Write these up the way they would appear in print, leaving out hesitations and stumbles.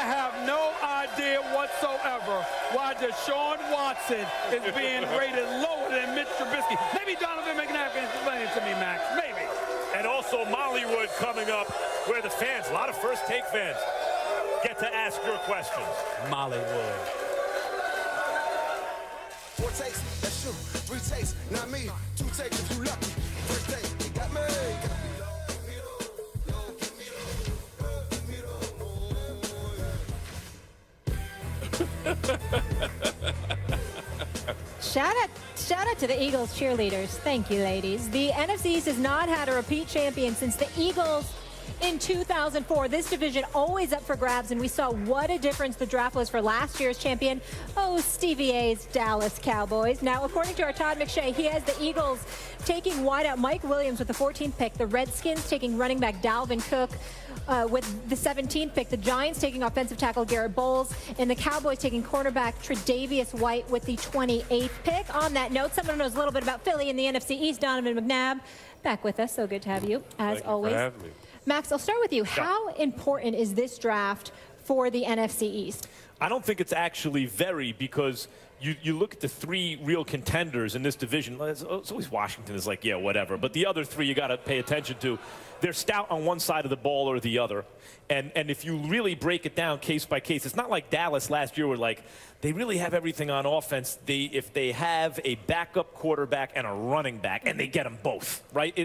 I have no idea whatsoever why Deshaun Watson is being rated lower than Mitch Trubisky. Maybe Donovan McNabb can explain it to me, Max. Maybe. And also Mollywood coming up, where the fans, a lot of First Take fans, get to ask your questions. Mollywood. 4 takes, that's you. 3 takes, not me. 2 takes if you lucky. First take, you got me. Shout out to the Eagles cheerleaders. Thank you, ladies. The NFC East has not had a repeat champion since the Eagles in 2004. This division always up for grabs, and we saw what a difference the draft was for last year's champion, Stevie A's Dallas Cowboys. Now, according to our Todd McShay, he has the Eagles taking wideout Mike Williams with the 14th pick, the Redskins taking running back Dalvin Cook with the 17th pick, the Giants taking offensive tackle Garrett Bowles, and the Cowboys taking cornerback Tre'Davious White with the 28th pick. On that note, someone who knows a little bit about Philly in the NFC East, Donovan McNabb, back with us. So good to have you, as always. Thank you for having me. Max, I'll start with you. How important is this draft for the NFC East? I don't think it's actually very, because you look at the 3 real contenders in this division. It's always Washington is like, yeah, whatever. But the other 3 you got to pay attention to. They're stout on one side of the ball or the other. And if you really break it down case by case, it's not like Dallas last year where, like, they really have everything on offense. If they have a backup quarterback and a running back, and they get them both, right?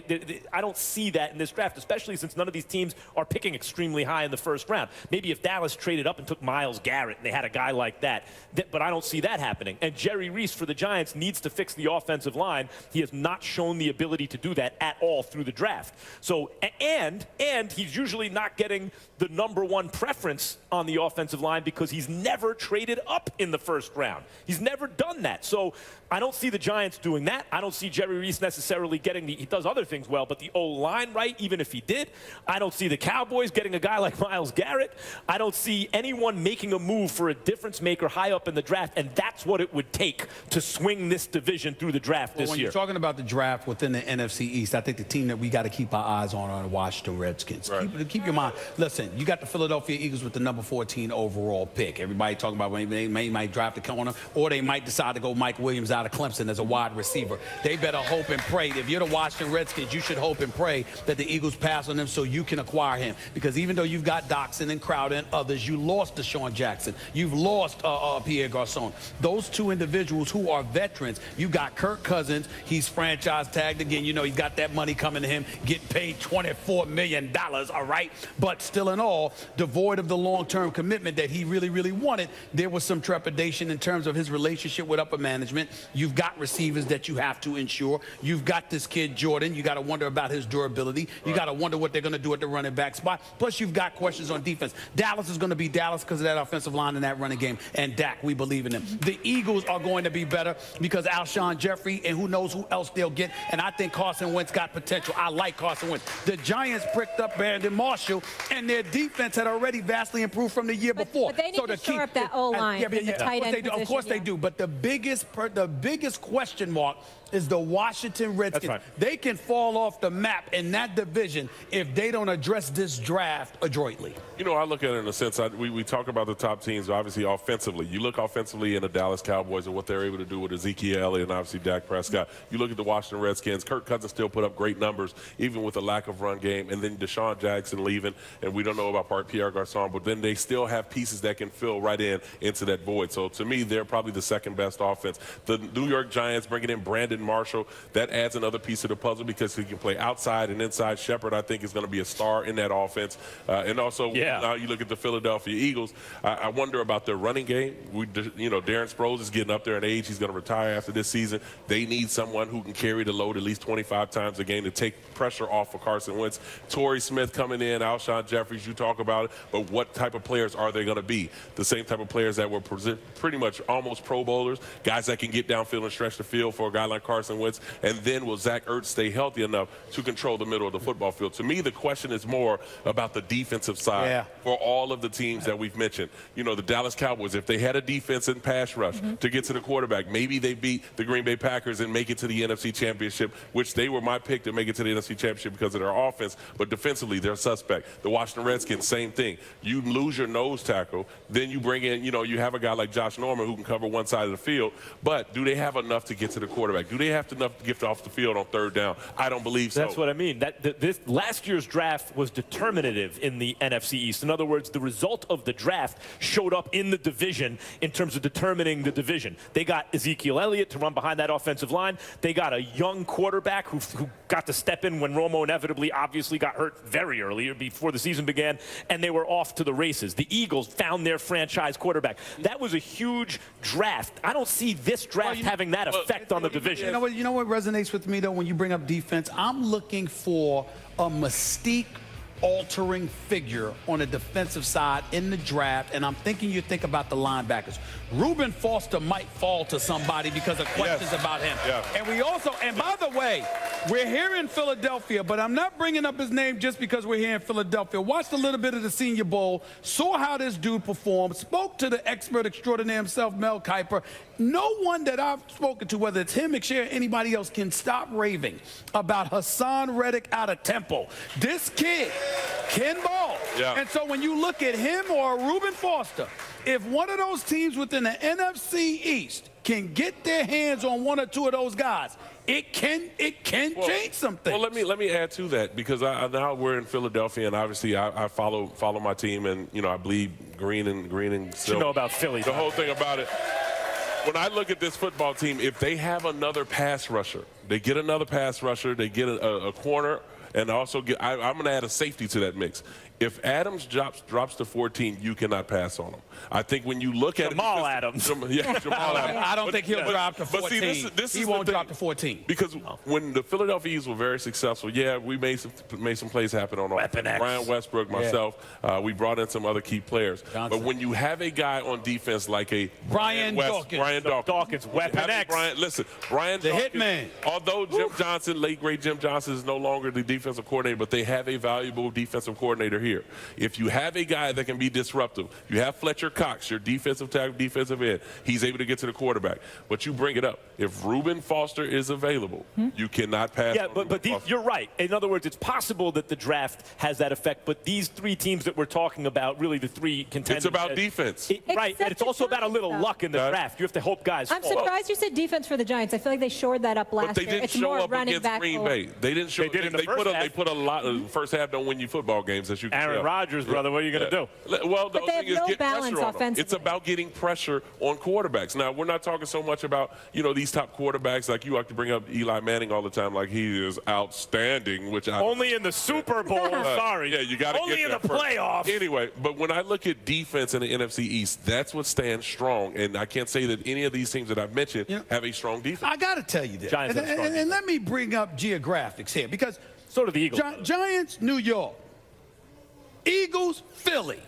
I don't see that in this draft, especially since none of these teams are picking extremely high in the first round. Maybe if Dallas traded up and took Myles Garrett and they had a guy like that, but I don't see that happening. And Jerry Reese for the Giants needs to fix the offensive line. He has not shown the ability to do that at all through the draft. So, and he's usually not getting the #1 preference on the offensive line because he's never traded up in the first round. He's never done that. So I don't see the Giants doing that. I don't see Jerry Reese necessarily getting he does other things well, but the O-line right, even if he did. I don't see the Cowboys getting a guy like Myles Garrett. I don't see anyone making a move for a difference maker high up in the draft, and that's what it would take to swing this division through the draft this when year. You're talking about the draft within the NFC East, I think the team that we got to keep our eyes on are the Washington Redskins. Right. Keep your mind. Listen, you got the Philadelphia Eagles with the number 14 overall pick. Everybody talking about when they might draft a corner, or they might decide to go Mike Williams out of Clemson as a wide receiver. They better hope and pray. If you're the Washington Redskins, you should hope and pray that the Eagles pass on them so you can acquire him. Because even though you've got Doxson and Crowder and others, you lost Deshaun Jackson. You've lost Pierre Garçon. Those 2 individuals who are veterans. You got Kirk Cousins. He's franchise tagged again. You know he's got that money coming to him, getting paid $24 million, all right? But still in all, devoid of the long-term commitment that he really, really wanted, there was some trepidation in terms of his relationship with upper management. You've got receivers that you have to ensure. You've got this kid, Jordan. You got to wonder about his durability. You got to wonder what they're going to do at the running back spot. Plus, you've got questions on defense. Dallas is going to be Dallas because of that offensive line and that running game. And Dak, we believe in him. The Eagles are going to be better because Alshon Jeffrey and who knows who else they'll get. And I think Carson Wentz got potential. I like Carson Wentz. The Giants pricked up Brandon Marshall, and their defense had already vastly improved from the year before. But they need to shore up that O-line and the tight end position. Of course they do. But the biggest question mark is the Washington Redskins. Right. They can fall off the map in that division if they don't address this draft adroitly. You know, I look at it in a sense, we talk about the top teams, obviously offensively. You look offensively in the Dallas Cowboys and what they're able to do with Ezekiel Elliott and obviously Dak Prescott. You look at the Washington Redskins, Kirk Cousins still put up great numbers, even with a lack of run game. And then Deshaun Jackson leaving, and we don't know about Pierre Garçon, but then they still have pieces that can fill right into that void. So to me, they're probably the second best offense. The New York Giants bringing in Brandon Marshall, that adds another piece of the puzzle because he can play outside and inside. Shepard, I think, is going to be a star in that offense. And also, you look at the Philadelphia Eagles, I wonder about their running game. Darren Sproles is getting up there in age. He's going to retire after this season. They need someone who can carry the load at least 25 times a game to take pressure off of Carson Wentz. Torrey Smith coming in, Alshon Jeffries, you talk about it, but what type of players are they going to be? The same type of players that were pretty much almost Pro Bowlers, guys that can get downfield and stretch the field for a guy like Carson Wentz? And then will Zach Ertz stay healthy enough to control the middle of the football field? To me, the question is more about the defensive side for all of the teams that we've mentioned. You know, the Dallas Cowboys, if they had a defense and pass rush to get to the quarterback, maybe they beat the Green Bay Packers and make it to the NFC Championship, which they were my pick to make it to the NFC Championship because of their offense. But defensively, they're suspect. The Washington Redskins, same thing. You lose your nose tackle, then you bring in, you know, you have a guy like Josh Norman who can cover one side of the field, but do they have enough to get to the quarterback? Do they have enough to get off the field on third down? I don't believe so. That's what I mean. This last year's draft was determinative in the NFC East. In other words, the result of the draft showed up in the division in terms of determining the division. They got Ezekiel Elliott to run behind that offensive line. They got a young quarterback who got to step in when Romo inevitably obviously got hurt very early before the season began, and they were off to the races. The Eagles found their franchise quarterback. That was a huge draft. I don't see this draft having that effect on the division. You know what resonates with me, though, when you bring up defense? I'm looking for a mystique-altering figure on the defensive side in the draft, and I'm thinking you think about the linebackers. Reuben Foster might fall to somebody because of questions about him. And we also, and by the way, we're here in Philadelphia, but I'm not bringing up his name just because we're here in Philadelphia. Watched a little bit of the Senior Bowl, saw how this dude performed, spoke to the expert extraordinaire himself, Mel Kiper. No one that I've spoken to, whether it's him, McShay, or anybody else, can stop raving about Hassan Reddick out of Temple. This kid can ball. And so when you look at him or Reuben Foster, if one of those teams within the NFC East can get their hands on one or two of those guys, it can change some things. Well, let me add to that, because now we're in Philadelphia, and obviously I follow my team, and you know I bleed green and silver. You know about Philly. The whole thing about it. When I look at this football team, if they have another pass rusher, they get another pass rusher, they get a corner, and also I'm going to add a safety to that mix. If Adams drops to 14, you cannot pass on him. I think when you look at Jamal Adams. Jamal Adams. I don't think he'll drop to 14. But see, this he won't drop to 14. Because when the Philadelphia Eagles were very successful, we made some plays happen on offense. Brian Westbrook, myself, we brought in some other key players. But when you have a guy on defense like a Brian Dawkins, Weapon X. Brian the Dawkins, hitman. Although Jim Johnson, late great Jim Johnson, is no longer the defensive coordinator, but they have a valuable defensive coordinator here. If you have a guy that can be disruptive, you have Fletcher Cox, your defensive tackle, defensive end. He's able to get to the quarterback. But you bring it up. If Reuben Foster is available, you cannot pass. Yeah, but you're right. In other words, it's possible that the draft has that effect. But these three teams that we're talking about, really the three contenders. It's about defense. Right, and it's also about a little luck in the draft. You have to hope guys I'm surprised you said defense for the Giants. I feel like they shored that up last year. But they didn't show up against Green Bay. They didn't show. They put a lot. First half don't win you football games, as you can Aaron Rodgers, brother, what are you going to do? Well, the thing is, get pressure on them. offensively. It's about getting pressure on quarterbacks. Now, we're not talking so much about, these top quarterbacks, like you like to bring up Eli Manning all the time, like he is outstanding, which only in the Super Bowl. Sorry. Yeah, you got to only in the playoffs. Anyway, but when I look at defense in the NFC East, that's what stands strong, and I can't say that any of these teams that I've mentioned have a strong defense. I got to tell you this, and let me bring up geographics here, because so do the Eagles. Giants, New York. Eagles, Philly.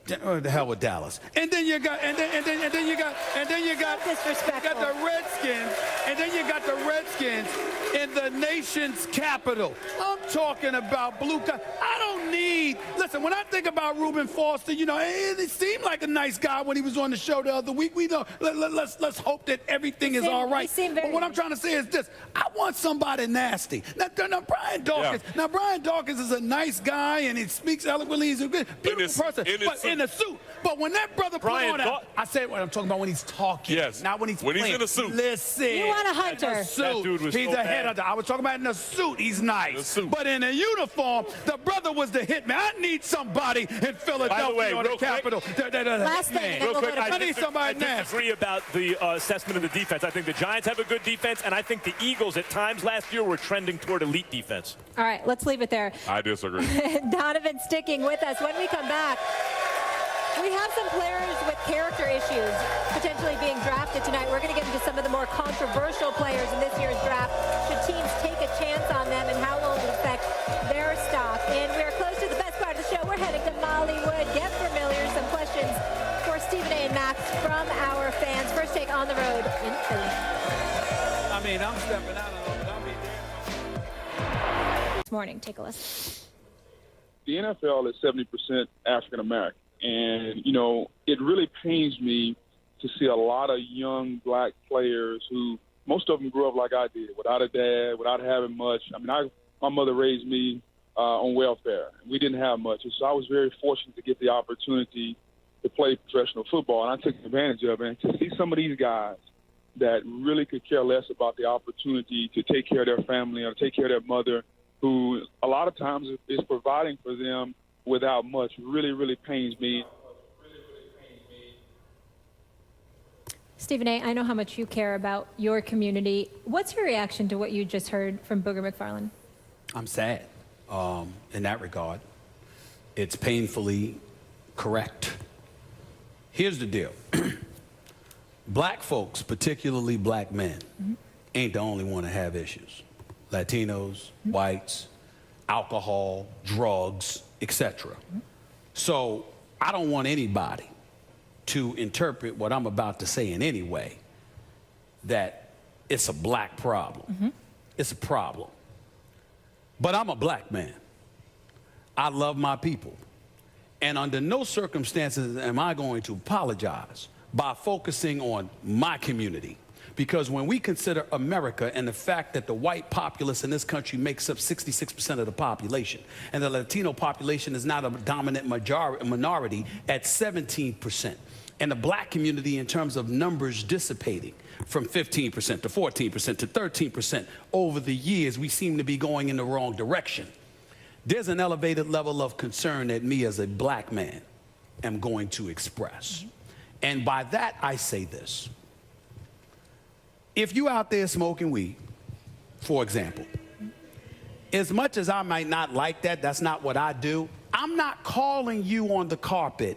The hell with Dallas. And then you got the Redskins, and then you got the Redskins in the nation's capital. I'm talking about blue collar. I don't need. Listen, when I think about Reuben Foster, it seemed like a nice guy when he was on the show the other week. We know. Let's hope that everything is all right. But what I'm trying to say is this: I want somebody nasty. Now Brian Dawkins. Yeah. Now Brian Dawkins is a nice guy, and he speaks eloquently. He's a good, beautiful person. But in a suit. But when that brother put on that, I said what I'm talking about when he's talking. Yes. Not when he's playing. He's in a suit. Listen. You want a hunter. That dude was he's a headhunter. I was talking about in a suit. He's nice. But in a uniform, the brother was the hitman. I need somebody in Philadelphia or the Capitol. Last thing. Real quick, I need somebody nasty. I disagree about the assessment of the defense. I think the Giants have a good defense, and I think the Eagles at times last year were trending toward elite defense. All right, let's leave it there. I disagree. Donovan sticking with us. When we come back, we have some players with character issues potentially being drafted tonight. We're going to get into some of the more controversial players in this year's draft. Should teams take a chance on them, and how will it affect their stock? And we're close to the best part of the show. We're heading to Mollywood. Get familiar. Some questions for Stephen A. and Max from our fans. First take on the road in Philly. I mean, I'm stepping out of it. I'll be there. This morning, take a listen. The NFL is 70% African American. And, you know, it really pains me to see a lot of young black players who, most of them grew up like I did, without a dad, without having much. I mean, my mother raised me on welfare. We didn't have much. And so I was very fortunate to get the opportunity to play professional football, and I took advantage of it. And to see some of these guys that really could care less about the opportunity to take care of their family or take care of their mother, who a lot of times is providing for them without much, really, really pains me. Stephen A., I know how much you care about your community. What's your reaction to what you just heard from Booger McFarland? I'm sad in that regard. It's painfully correct. Here's the deal. Black folks, particularly black men, ain't the only one to have issues. Latinos, whites, alcohol, drugs, etc. So I don't want anybody to interpret what I'm about to say in any way that it's a black problem. It's a problem. But I'm a black man. I love my people. And under no circumstances am I going to apologize by focusing on my community. Because when we consider America and the fact that the white populace in this country makes up 66% of the population, and the Latino population is not a dominant minority at 17%, and the black community in terms of numbers dissipating from 15% to 14% to 13% over the years, we seem to be going in the wrong direction. There's an elevated level of concern that me as a black man am going to express. And by that, I say this. If you out there smoking weed, for example, as much as I might not like that, that's not what I do, I'm not calling you on the carpet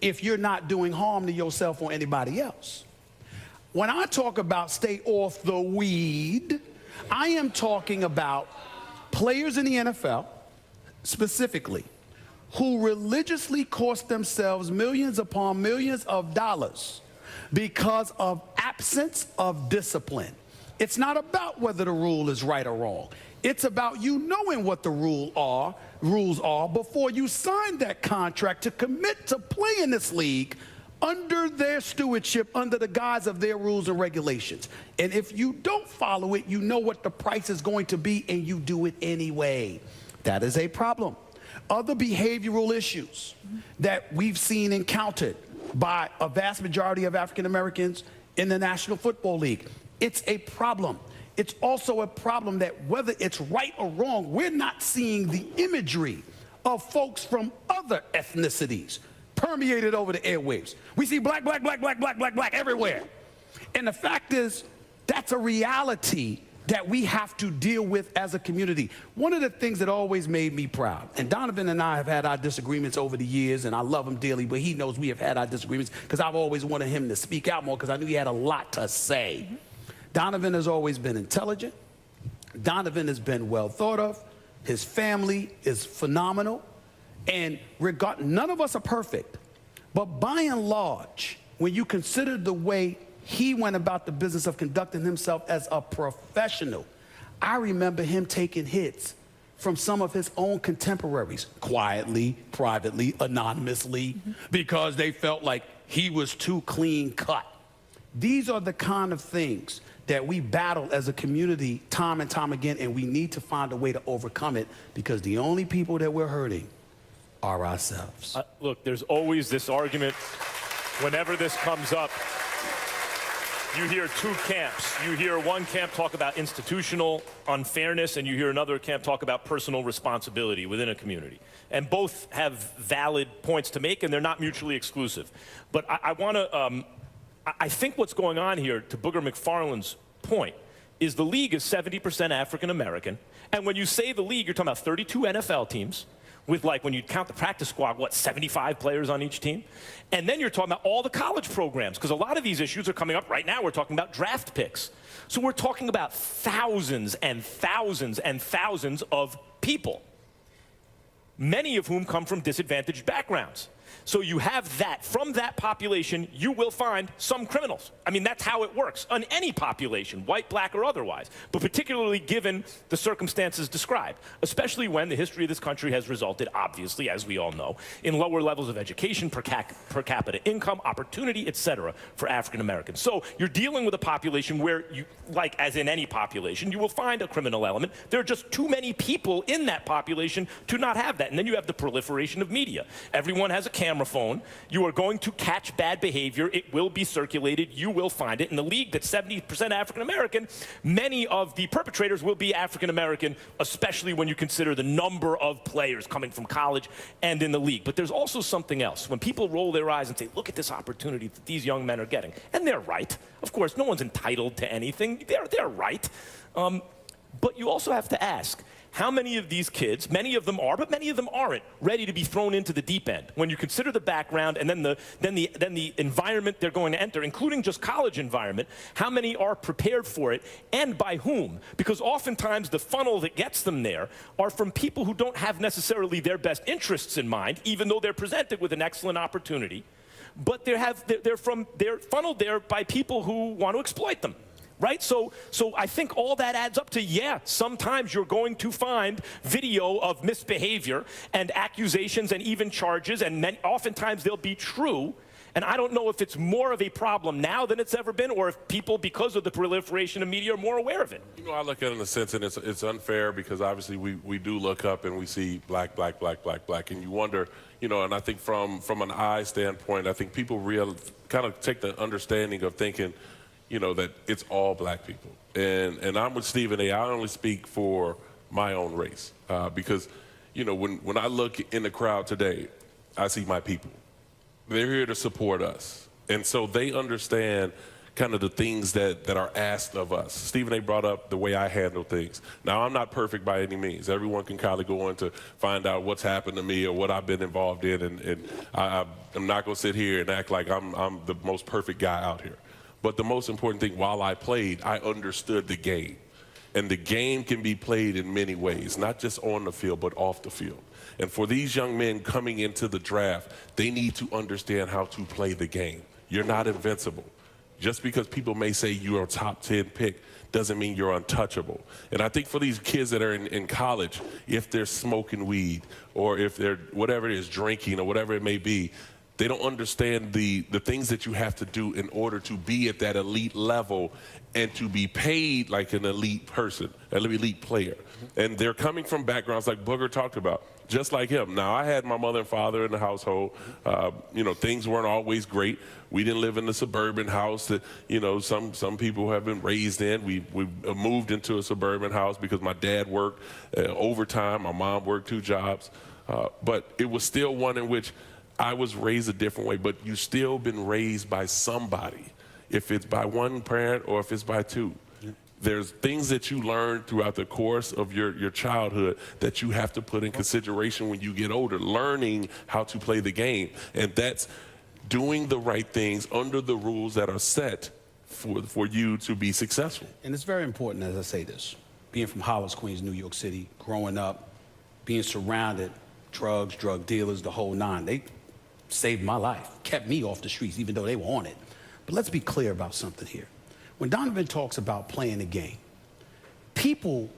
if you're not doing harm to yourself or anybody else. When I talk about stay off the weed, I am talking about players in the NFL, specifically, who religiously cost themselves millions upon millions of dollars because of absence of discipline. It's not about whether the rule is right or wrong. It's about you knowing what the rules are before you sign that contract to commit to play in this league under their stewardship, under the guise of their rules and regulations. And if you don't follow it, you know what the price is going to be, and you do it anyway. That is a problem. Other behavioral issues that we've seen encountered by a vast majority of African Americans in the National Football League. It's a problem. It's also a problem that whether it's right or wrong, we're not seeing the imagery of folks from other ethnicities permeated over the airwaves. We see black, black, black, black, black, black, black everywhere. And the fact is, that's a reality that we have to deal with as a community. One of the things that always made me proud, and Donovan and I have had our disagreements over the years, and I love him dearly, but he knows we have had our disagreements because I've always wanted him to speak out more because I knew he had a lot to say. Donovan has always been intelligent. Donovan has been well thought of. His family is phenomenal. And none of us are perfect. But by and large, when you consider the way he went about the business of conducting himself as a professional, I remember him taking hits from some of his own contemporaries, quietly, privately, anonymously, because they felt like he was too clean cut. These are the kind of things that we battle as a community time and time again, and we need to find a way to overcome it, because the only people that we're hurting are ourselves. Look, there's always this argument whenever this comes up. You hear two camps. You hear one camp talk about institutional unfairness, and you hear another camp talk about personal responsibility within a community. And both have valid points to make, and they're not mutually exclusive. But I think what's going on here, to Booger McFarland's point, is the league is 70% African American. And when you say the league, you're talking about 32 NFL teams with, like, when you count the practice squad, what, 75 players on each team? And then you're talking about all the college programs, because a lot of these issues are coming up right now. We're talking about draft picks. So we're talking about thousands and thousands and thousands of people, many of whom come from disadvantaged backgrounds. So you have that. From that population, you will find some criminals. I mean, that's how it works on any population, white, black, or otherwise, but particularly given the circumstances described, especially when the history of this country has resulted, obviously, as we all know, in lower levels of education, per capita income, opportunity, etc. for African Americans. So you're dealing with a population where, you, like as in any population, you will find a criminal element. There are just too many people in that population to not have that. And then you have the proliferation of media. Everyone has a camera phone. You are going to catch bad behavior. It will be circulated. You will find it. In the league that's 70% African American, many of the perpetrators will be African American, especially when you consider the number of players coming from college and in the league. But there's also something else. When people roll their eyes and say, look at this opportunity that these young men are getting, and they're right. Of course, no one's entitled to anything. They're right. But you also have to ask, how many of these kids, many of them are, but many of them aren't, ready to be thrown into the deep end? When you consider the background and then the environment they're going to enter, including just college environment, how many are prepared for it, and by whom? Because oftentimes the funnel that gets them there are from people who don't have necessarily their best interests in mind, even though they're presented with an excellent opportunity. But they're funneled there by people who want to exploit them. Right? So I think all that adds up to, yeah, sometimes you're going to find video of misbehavior and accusations and even charges, and oftentimes they'll be true. And I don't know if it's more of a problem now than it's ever been, or if people, because of the proliferation of media, are more aware of it. You know, I look at it in a sense, and it's unfair because obviously we do look up and we see black, black, black, black, black, and you wonder, you know, and I think from an eye standpoint, I think people kind of take the understanding of thinking, you know, that it's all black people. And I'm with Stephen A. I only speak for my own race because, you know, when I look in the crowd today, I see my people. They're here to support us. And so they understand kind of the things that are asked of us. Stephen A. brought up the way I handle things. Now, I'm not perfect by any means. Everyone can kind of go on to find out what's happened to me or what I've been involved in. And I'm not going to sit here and act like I'm the most perfect guy out here. But the most important thing, while I played, I understood the game. And the game can be played in many ways, not just on the field, but off the field. And for these young men coming into the draft, they need to understand how to play the game. You're not invincible. Just because people may say you're a top 10 pick doesn't mean you're untouchable. And I think for these kids that are in college, if they're smoking weed or if they're, whatever it is, drinking or whatever it may be, they don't understand the things that you have to do in order to be at that elite level and to be paid like an elite person, an elite player. And they're coming from backgrounds like Booger talked about, just like him. Now, I had my mother and father in the household. You know, things weren't always great. We didn't live in the suburban house that, you know, some people have been raised in. We moved into a suburban house because my dad worked overtime. My mom worked 2 jobs. But it was still one in which I was raised a different way, but you still been raised by somebody, if it's by one parent or if it's by 2. Yeah. There's things that you learn throughout the course of your childhood that you have to put in consideration when you get older, learning how to play the game. And that's doing the right things under the rules that are set for you to be successful. And it's very important, as I say this, being from Hollis, Queens, New York City, growing up, being surrounded, drugs, drug dealers, the whole nine. They saved my life, kept me off the streets, even though they were on it. But let's be clear about something here. When Donovan talks about playing the game, people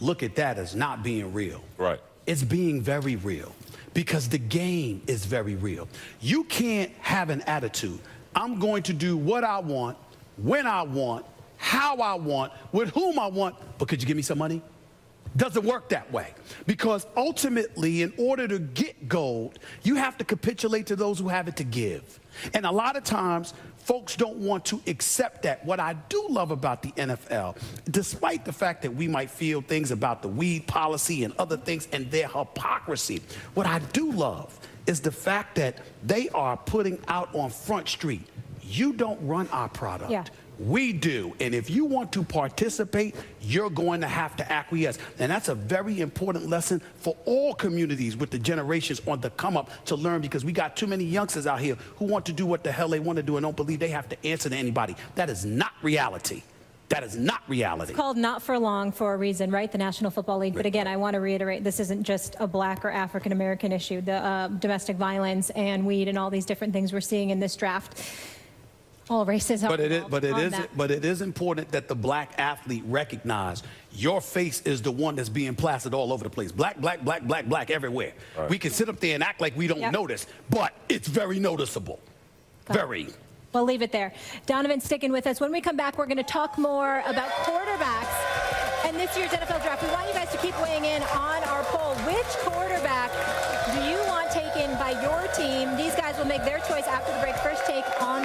look at that as not being real. Right. It's being very real because the game is very real. You can't have an attitude, I'm going to do what I want, when I want, how I want, with whom I want, but could you give me some money? Doesn't work that way, because ultimately, in order to get gold, you have to capitulate to those who have it to give. And a lot of times, folks don't want to accept that. What I do love about the NFL, despite the fact that we might feel things about the weed policy and other things and their hypocrisy, what I do love is the fact that they are putting out on Front Street, you don't run our product. Yeah. We do. And if you want to participate, you're going to have to acquiesce. And that's a very important lesson for all communities with the generations on the come up to learn, because we got too many youngsters out here who want to do what the hell they want to do and don't believe they have to answer to anybody. That is not reality. That is not reality. It's called Not for Long for a reason, right? The National Football League. But again, I want to reiterate, this isn't just a black or African American issue. The domestic violence and weed and all these different things we're seeing in this draft. All races are but it is important that the black athlete recognize your face is the one that's being plastered all over the place. Black, black, black, black, black everywhere. Right. We can sit up there and act like we don't notice, but it's very noticeable. Very. We'll leave it there. Donovan's sticking with us. When we come back, we're going to talk more about quarterbacks and this year's NFL draft. We want you guys to keep weighing in on our poll. Which quarterback do you want taken by your team? These guys will make their choice after the break.